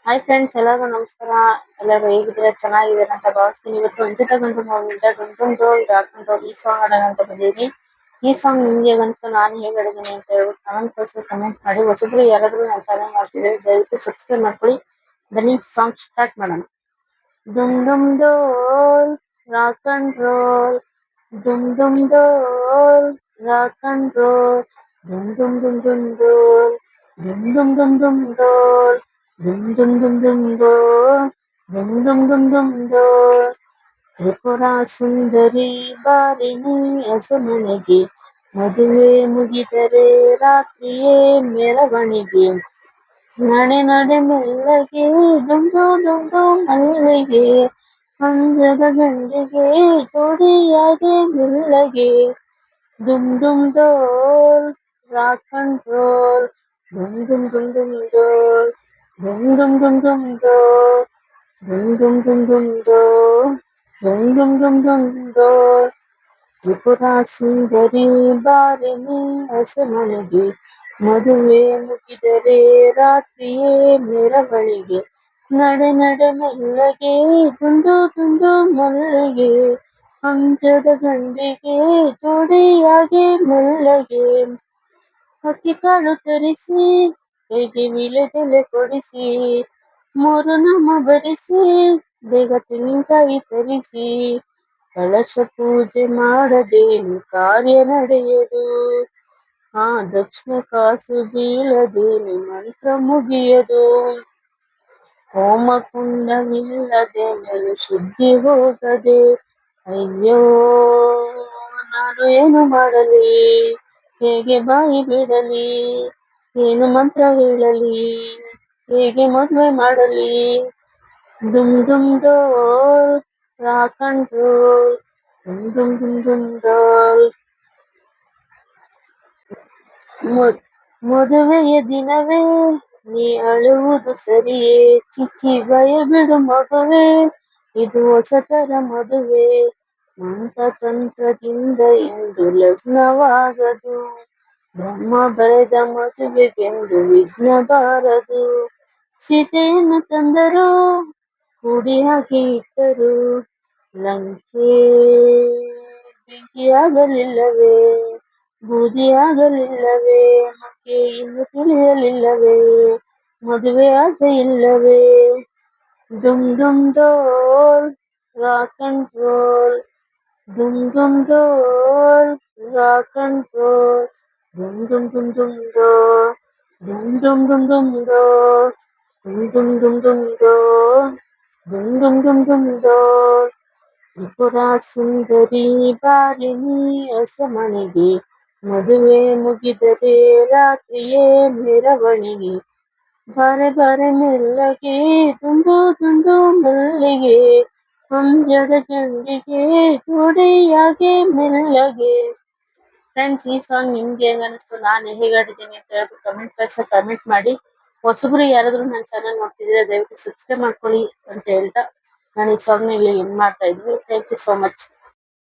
Hi friends, ಎಲ್ಲರಿಗೂ ನಮಸ್ಕಾರ. ಎಲ್ಲರೂ ಹೇಗಿದ್ರೆ ಚೆನ್ನಾಗಿದ್ದಾರೆ ಅಂತ ಭಾವಿಸ್ತೀನಿ. ಇವತ್ತು ವಂಚಿತ ಗಂಟು ಮೂವಿಯಿಂದ ಡುಂಡುಂ ಡೋಲ್ ರಾಕನ್ ರೋಲ್ ಈ ಸಾಂಗ್ ಆಡೋಣ ಅಂತ ಬಂದಿದ್ದೀನಿ. ಈ ಸಾಂಗ್ ನಿಮ್ಗೆ ಹೇಗಂತ ನಾನು ಹೇಗೆ ಆಡಿದ್ದೀನಿ ಅಂತ ಹೇಳ್ಬಿಟ್ಟು ಕಮೆಂಟ್ ಮಾಡಿ. ಹೊಸಬ್ರು ಯಾರಾದ್ರೂ ನನ್ನ ಚಾನಲ್ ಮಾಡ್ತಿದ್ರೆ ದಯವಿಟ್ಟು ಸಬ್ಸ್ಕ್ರೈಬ್ ಮಾಡ್ಕೊಳ್ಳಿ. ಬನ್ನಿ ಸಾಂಗ್ ಸ್ಟಾರ್ಟ್ ಮಾಡೋಣ. ಡುಮ್ ಡುಮ್ ಡೋಲ್ ರಾಕನ್ ರೋಲ್, ಡುಮ್ ಡುಮ್ ಡೋಲ್ ರಾಕನ್ ರೋಲ್, ಡುಮ್ ಡುಮ್ ಡುಮ್ ಡುಮ್ ಡೋಲ್, ಡುಮ್ ಡುಮ್ ಡುಮ್ ಡುಮ್ ಡೋಲ್, ಡುಮ್ ಡುಮ್ ಡುಮ್ ಡುಮ್ ಡೋಲ್, ಡುಮ್ ಡುಮ್ ಡುಮ್ ಡುಮ್ ಡೋಲ್. ತ್ರಿಪುರ ಸುಂದರಿ ಬಾರಿನಿ ಹಸುಮನೆಗೆ, ಮದುವೆ ಮುಗಿದರೆ ರಾತ್ರಿಯೇ ಮೆರವಣಿಗೆ. ನಡೆ ನಡೆ ಮೆಲ್ಲಗೆ ಡುಂಡು ಡುಂಡು ಮಲ್ಲಿಗೆ, ಅಂಜದ ಗಂಡಿಗೆ ಜೋಡಿಯಾಗೆ ಮೆಲ್ಲಗೆ. ಡುಮ್ ಡುಮ್ ಡೋಲ್ ರಾಕನ್ ರೋಲ್, ಡುಮ್ ಡುಮ್ ಡುಮ್ ಡುಮ್ ಡೋಲ್, ಡುಮ್ ಡುಮ್ ಡುಮ್ ಡುಮ್ ಡೋಲ್, ಡುಮ್ ಡುಮ್ ಡುಮ್ ಡುಮ್ ಡೋಲ್, ಡುಮ್ ಡುಮ್ ಡುಮ್ ಡುಮ್ ಡೋಲ್. ತ್ರಿಪುರ ಸುಂದರಿ ಬಾರಿನಿ ಹಸುಮನೆಗೆ, ಮದುವೆ ಮುಗಿದರೆ ರಾತ್ರಿಯೇ ಮೆರವಣಿಗೆ. ನಡೆ ನಡೆ ಮೆಲ್ಲಗೆ ದುಂಡು ದುಂಡು ಮಲ್ಲಿಗೆ, ಅಂಜದ ಗಂಡಿಗೆ ಜೋಡಿಯಾಗಿ ಮೆಲ್ಲಗೆ. ಅಕ್ಕಿ ಕಾಳು ತರಿಸಿ ಕೈಗೆ ವೀಳ್ಯದೆಲೆ ಕೊಡಿಸಿ, ಮೂರು ನಾಮ ಬರಿಸಿ ಬೇಗ ತೆಂಗಿನಕಾಯಿ ತರಿಸಿ. ಕಳಶ ಪೂಜೆ ಮಾಡದೇನು ಕಾರ್ಯ ನಡೆಯದು, ಆ ದಕ್ಷಿಣ ಕಾಸು ಬೀಳದೇನು ಮಂತ್ರ ಮುಗಿಯದು. ಹೋಮ ಕುಂಡವಿಲ್ಲದೆ ಮೇಲು ಶುದ್ಧಿ ಹೋಗದೆ, ಅಯ್ಯೋ ನಾನು ಏನು ಮಾಡಲಿ, ಹೇಗೆ ಬಾಯಿ ಬಿಡಲಿ, ಏನು ಮಂತ್ರ ಹೇಳಲಿ, ಹೇಗೆ ಮದುವೆ ಮಾಡಲಿ. ಡುಮ್ ಡುಮ್ ಡೋಲ್ ರಾಕನ್ ರೋಲ್, ಡುಮ್ ಡುಮ್ ಡುಮ್ ಡುಮ್ ಡೋಲ್. ಮದುವೆಯ ದಿನವೇ ನೀ ಅಳುವುದು ಸರಿಯೇ, ಚಿಕ್ಕಿ ಭಯ ಬಿಡು ಮಗುವೆ, ಇದು ಹೊಸತರ ಮದುವೆ. ಮಂತ್ರತಂತ್ರದಿಂದ ಎಂದು ಲಗ್ನವಾಗದು, ಬ್ರಹ್ಮ ಬರೆದ ಮದುವೆಗೆಂದು ವಿಘ್ನ ಬಾರದು. ಸೀತೆಯನ್ನು ತಂದರು ಕೂಡಿ ಹಾಕಿ ಇಟ್ಟರು, ಲಂಕೆ ಬೆಂಕಿಯಾಗಲಿಲ್ಲವೇ, ಬೂದಿಯಾಗಲಿಲ್ಲವೇ, ಮಗ್ಗೆ ಇನ್ನು ತಿಳಿಯಲಿಲ್ಲವೇ, ಮದುವೆ ಆಸೆ ಇಲ್ಲವೇ. ಡುಮ್ ಡುಮ್ ಡೋಲ್ ರಾಕನ್ ರೋಲ್, ಡುಮ್ ಡುಮ್ ಡೋಲ್ ರಾಕನ್ ರೋಲ್, ಡುಮ್ ಡುಮ್ ಡುಮ್ ಡುಮ್ ಡೋಲ್, ಡುಮ್ ಡುಮ್ ಡುಮ್ ಡುಮ್ ಡೋಲ್, ಡುಮ್ ಡುಮ್ ಡುಮ್ ಡುಮ್ ಡೋಲ್, ಡುಮ್ ಡುಮ್ ಡುಮ್ ಡುಮ್ ಡೋಲ್. ತ್ರಿಪುರ ಸುಂದರಿ ಬಾರಿನಿ ಹಸುಮನೆಗೆ, ಮದುವೆ ಮುಗಿದರೆ ರಾತ್ರಿಯೇ ಮೆರವಣಿಗೆ. ಬಾರೆ ಬಾರೆ ಮೆಲ್ಲಗೆ ದುಂಡು ದುಂಡು ಮಲ್ಲಿಗೆ, ಅಂಜದ ಗಂಡಿಗೆ ಜೋಡಿಯಾಗೆ ಮೆಲ್ಲಗೆ. ಫ್ರೆಂಡ್ಸ್, ಈ ಸಾಂಗ್ ನಿಮ್ಗೆ ಹೆಂಗ ಅನಿಸ್ತು, ನಾನು ಹೇಗೆ ಆಡಿದ್ದೀನಿ ಅಂತ ಹೇಳ್ಬಿಟ್ಟು ಕಮೆಂಟ್ ಮಾಡಿ. ಹೊಸಬ್ರು ಯಾರಾದ್ರೂ ನನ್ನ ಚಾನಲ್ ನೋಡ್ತಿದ್ರೆ ದಯವಿಟ್ಟು ಸಬ್ಸ್ಕ್ರೈಬ್ ಮಾಡ್ಕೊಳ್ಳಿ ಅಂತ ಹೇಳ್ತಾ ನಾನು ಈ ಸಾಂಗ್ ನ ಇಲ್ಲಿ ಎಂಡ್ ಮಾಡ್ತಾ ಇದ್ದೀನಿ. Thank you so much.